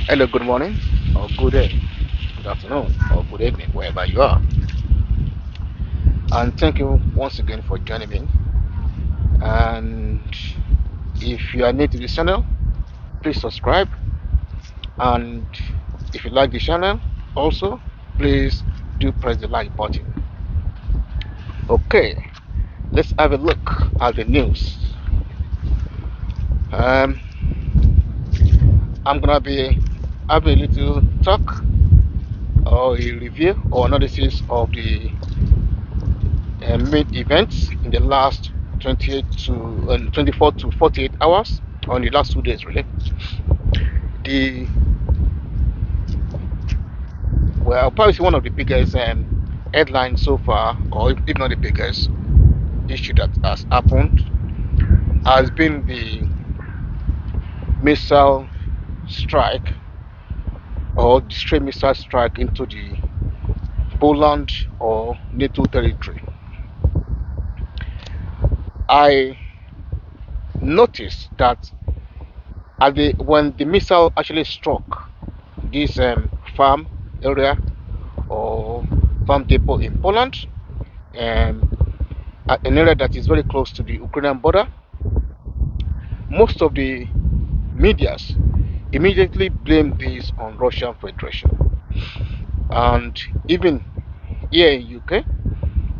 Hello, good morning, or good day, good afternoon, or good evening, wherever you are. And thank you once again for joining me. And if you are new to this channel, please subscribe. And if you like the channel, also, please do press the like button. Okay, let's have a look at the news. Um, I'm gonna be having a little talk or a review or analysis of the main events in the last 24 to 48 hours, or in the last 2 days really. The Well, probably one of the biggest headlines so far, or if not the biggest issue that has happened, has been the missile strike, or the stray missile strike into the Poland or NATO territory. I noticed that when the missile actually struck this farm area or farm depot in Poland, um, an area that is very close to the Ukrainian border, most of the medias immediately blame this on Russian Federation. And even here in UK,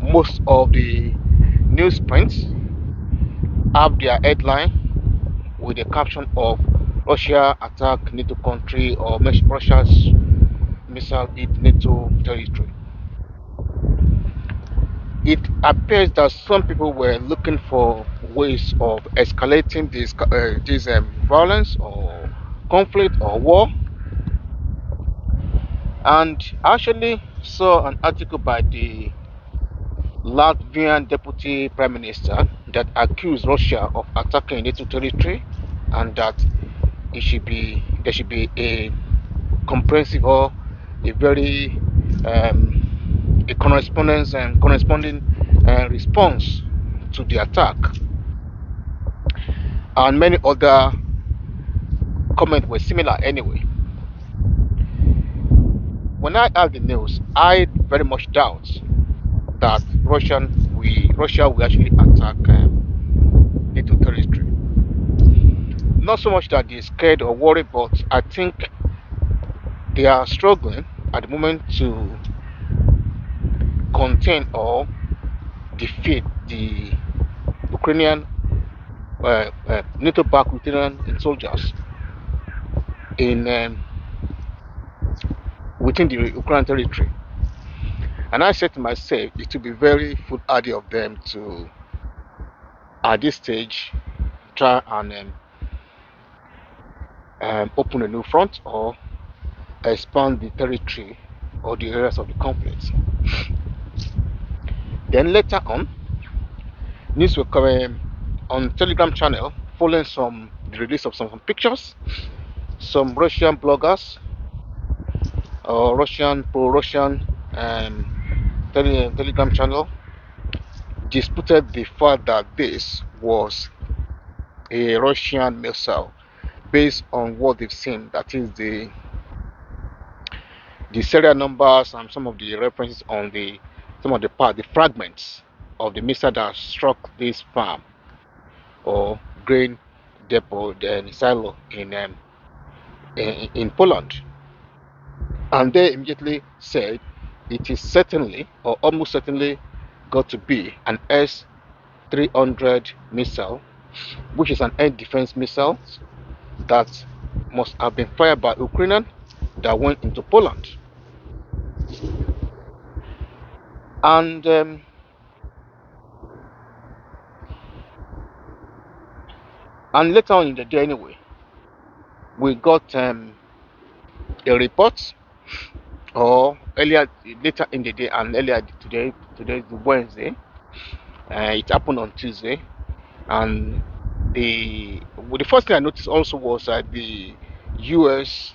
most of the newsprints have their headline with the caption of Russia attack NATO country, or Russia's missile hit NATO territory. It appears that some people were looking for ways of escalating this violence or conflict or war, and I actually saw an article by the Latvian deputy prime minister that accused Russia of attacking NATO territory, and that there should be a comprehensive, or a very a correspondence and corresponding response to the attack. And many other comments were similar anyway. When I heard the news, I very much doubt that Russia will actually attack NATO territory. Not so much that they're scared or worried, but I think they are struggling at the moment to contain or defeat the Ukrainian NATO-backed Ukrainian soldiers in within the Ukrainian territory. And I said to myself, it would be very foolhardy of them to, at this stage, try and open a new front or expand the territory or the areas of the conflict. Then later on, news will come on Telegram channel following the release of some pictures. Some Russian bloggers or pro-Russian Telegram channel disputed the fact that this was a Russian missile, based on what they've seen, that is the serial numbers and some of the references on the fragments of the missile that struck this farm or grain depot, the silo in Poland. And they immediately said it is certainly, or almost certainly, got to be an S-300 missile, which is an air defense missile that must have been fired by Ukrainian that went into Poland. And later on in the day anyway, we got a report, or later in the day, and earlier today is Wednesday. It happened on Tuesday, and the first thing I noticed also was that the U.S.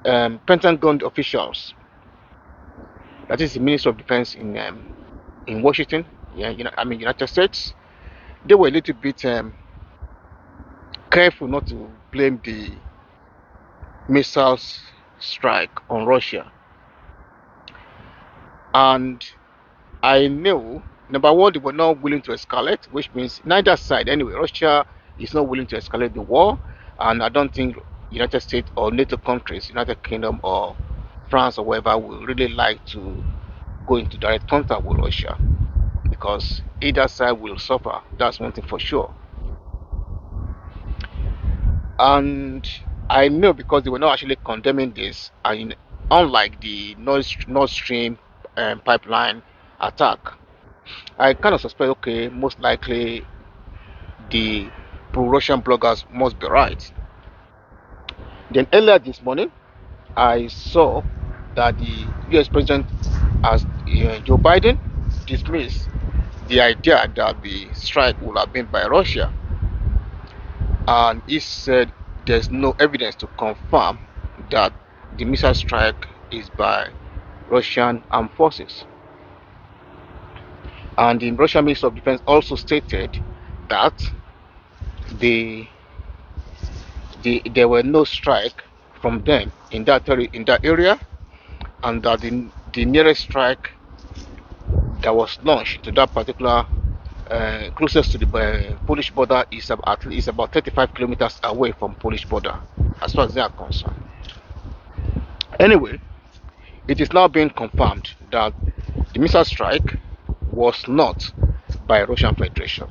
Pentagon officials, that is the Minister of Defense in Washington, United States, they were a little bit careful not to blame the missiles strike on Russia. And I knew, number one, they were not willing to escalate, which means neither side, anyway, Russia is not willing to escalate the war. And I don't think United States or NATO countries, United Kingdom or France or whatever, will really like to go into direct contact with Russia, because either side will suffer. That's one thing for sure. And I know, because they were not actually condemning this, and unlike the Nord Stream pipeline attack, I kind of suspect, okay, most likely the pro-Russian bloggers must be right. Then earlier this morning, I saw that the US President, as Joe Biden, dismissed the idea that the strike would have been by Russia, and he said there's no evidence to confirm that the missile strike is by Russian armed forces. And the Russian Ministry of Defense also stated that there were no strike from them in that area, and that the nearest strike that was launched to that particular closest to the Polish border is about 35 kilometers away from Polish border, as far as they are concerned. Anyway, it is now being confirmed that the missile strike was not by Russian Federation.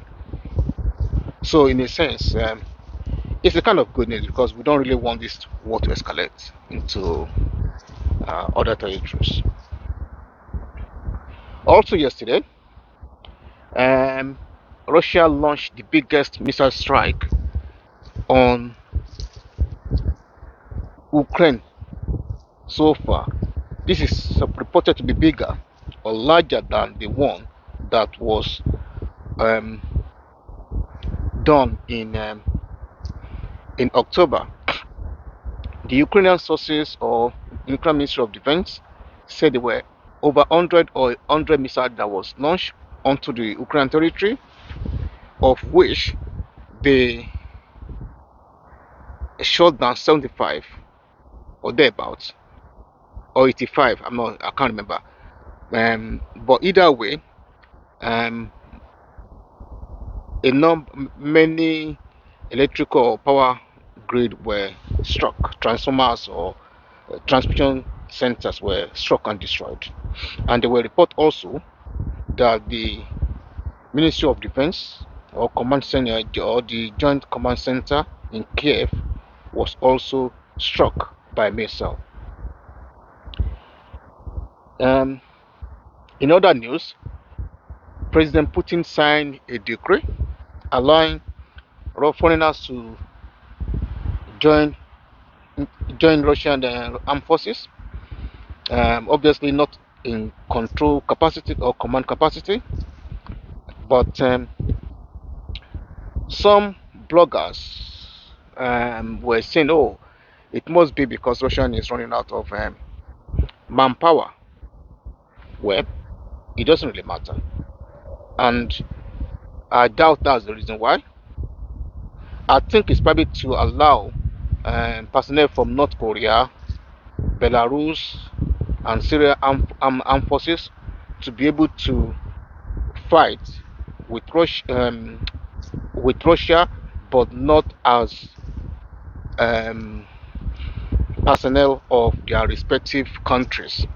So in a sense, it's a kind of good news, because we don't really want this war to escalate into other territories. Also yesterday, Russia launched the biggest missile strike on Ukraine so far. This is reported to be bigger or larger than the one that was done in October. The Ukrainian sources, or Ukraine Ministry of Defense, said there were over 100 missiles that was launched onto the Ukrainian territory, of which they shot down 75 or thereabouts, or 85. I can't remember. But either way, many electrical power grid were struck. Transformers or transmission centers were struck and destroyed. And there were reports also that the Ministry of Defense or Command Center, or the Joint Command Center in Kiev, was also struck by missile. In other news, President Putin signed a decree allowing foreigners to join Russian armed forces. Obviously not in control capacity or command capacity, but some bloggers were saying, oh, it must be because Russia is running out of manpower. Well, it doesn't really matter, and I doubt that's the reason why. I think it's probably to allow personnel from North Korea, Belarus, and Syria armed forces to be able to fight with Russia, but not as personnel of their respective countries,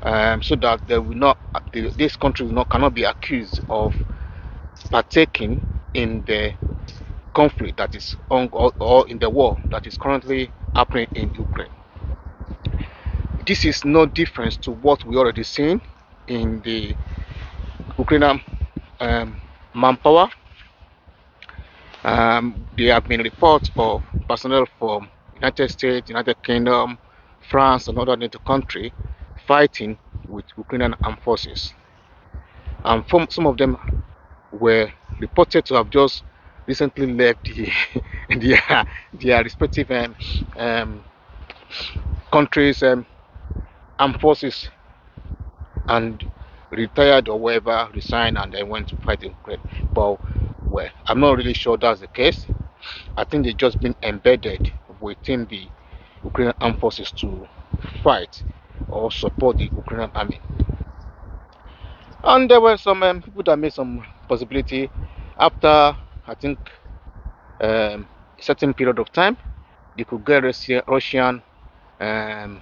so that they will not, these countries cannot be accused of partaking in the conflict that is on, or in the war that is currently happening in Ukraine. This is no difference to what we already seen in the Ukrainian manpower. There have been reports of personnel from United States, United Kingdom, France, and other NATO countries fighting with Ukrainian armed forces, and some of them were reported to have just recently left their respective countries' armed forces, and retired or whatever, resigned, and then went to fight in Ukraine. But well, I'm not really sure that's the case. I think they've just been embedded within the Ukrainian armed forces to fight or support the Ukrainian army. And there were some people that made some possibility after, I think, a certain period of time, they could get Russian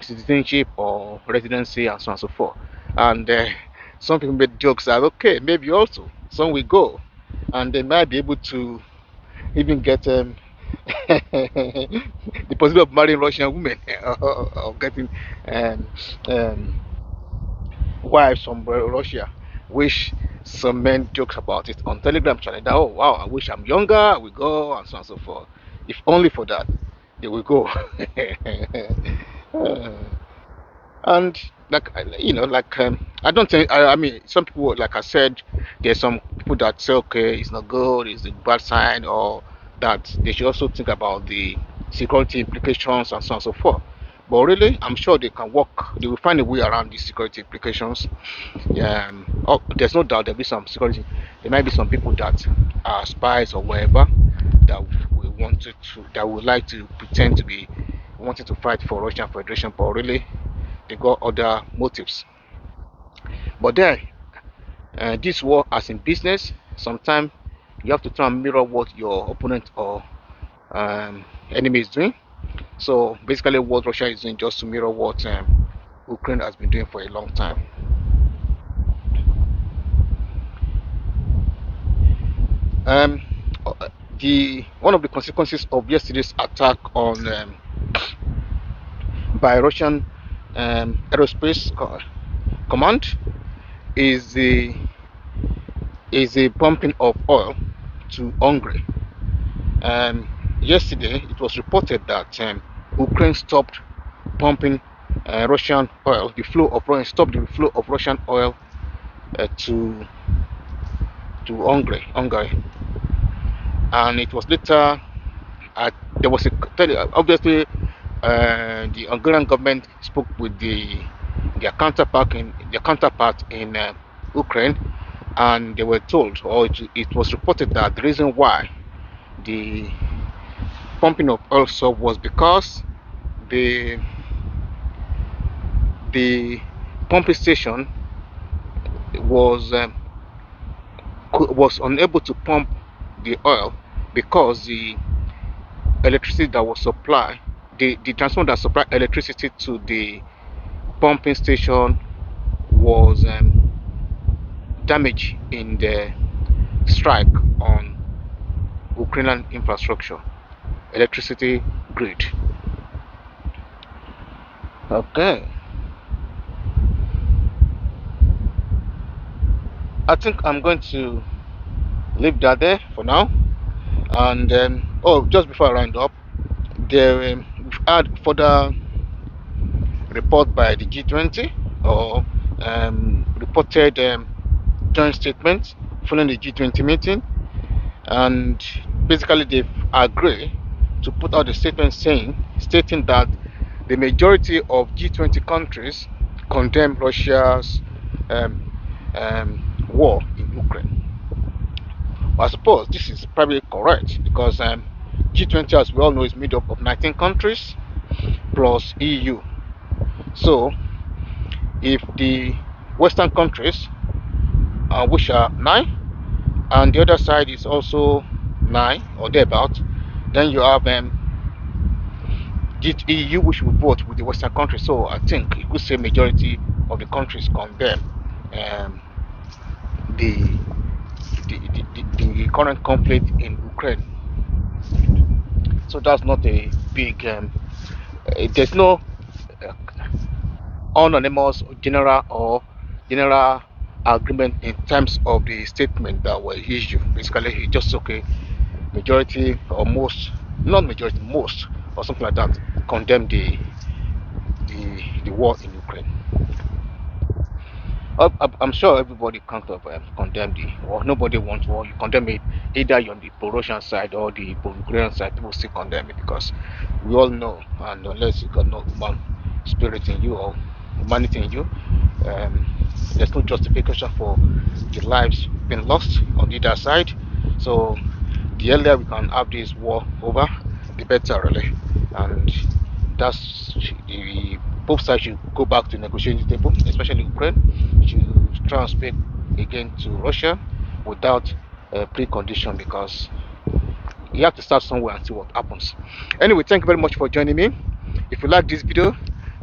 citizenship or residency and so on and so forth. And some people made jokes that, okay, maybe also some will go and they might be able to even get the possibility of marrying Russian women or getting um, um, wives from Russia, which some men jokes about it on Telegram channel. That, oh wow, I wish I'm younger, I will go and so on and so forth. If only for that, they will go. Uh, and like I don't think I mean some people, like I said, there's some people that say okay, it's not good, it's a bad sign, or that they should also think about the security implications and so on and so forth. But really, I'm sure they can work, they will find a way around these security implications. Oh, there's no doubt there'll be some security. There might be some people that are spies or whatever that we wanted to, that would like to pretend to be wanting to fight for Russian Federation, but really they got other motives. But then, this war, as in business, sometimes you have to try and mirror what your opponent or enemy is doing. So basically, what Russia is doing just to mirror what Ukraine has been doing for a long time. Um, the one of the consequences of yesterday's attack on by Russian aerospace command is the pumping of oil to Hungary. Yesterday, it was reported that Ukraine stopped pumping Russian oil. The flow of Russian stopped the flow of Russian oil to Hungary, and it was later. There was obviously the Hungarian government spoke with their counterpart in Ukraine, and they were told, or it was reported that the reason why the pumping of oil stopped was because the pumping station was unable to pump the oil because the electricity that was supplied, the transformer that supplied electricity to the pumping station was damaged in the strike on Ukrainian infrastructure, electricity grid. Okay, I think I'm going to leave that there for now. And oh, just before I round up, there we've had further report by the G20 or reported joint statement following the G20 meeting, and basically they've agreed to put out a statement stating that the majority of G20 countries condemn Russia's war in Ukraine. I suppose this is probably correct because G20, as we all know, is made up of 19 countries plus EU. So, if the Western countries, which are 9, and the other side is also 9 or thereabout, then you have EU, which will vote with the Western countries. So, I think you could say majority of the countries condemn the current conflict in Ukraine. So that's not a big. There's no unanimous general agreement in terms of the statement that were issued. Basically, it's just okay. Majority or most, not majority, most or something like that, condemn the war in Ukraine. I'm sure everybody can't condemn the war. Nobody wants war. You condemn it either you're on the pro-Russian side or the pro-Ukrainian side. People still condemn it because we all know, and unless you got no human spirit in you or humanity in you, there's no justification for the lives being lost on either side. So the earlier we can have this war over, the better, really. And that's the both sides should go back to the negotiating table, especially Ukraine should try and speak again to Russia without a precondition, because you have to start somewhere and see what happens. Anyway, thank you very much for joining me. If you like this video,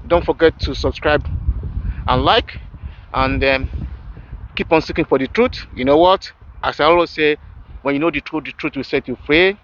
don't forget to subscribe and like, and keep on seeking for the truth. You know what, as I always say, when you know the truth will set you free.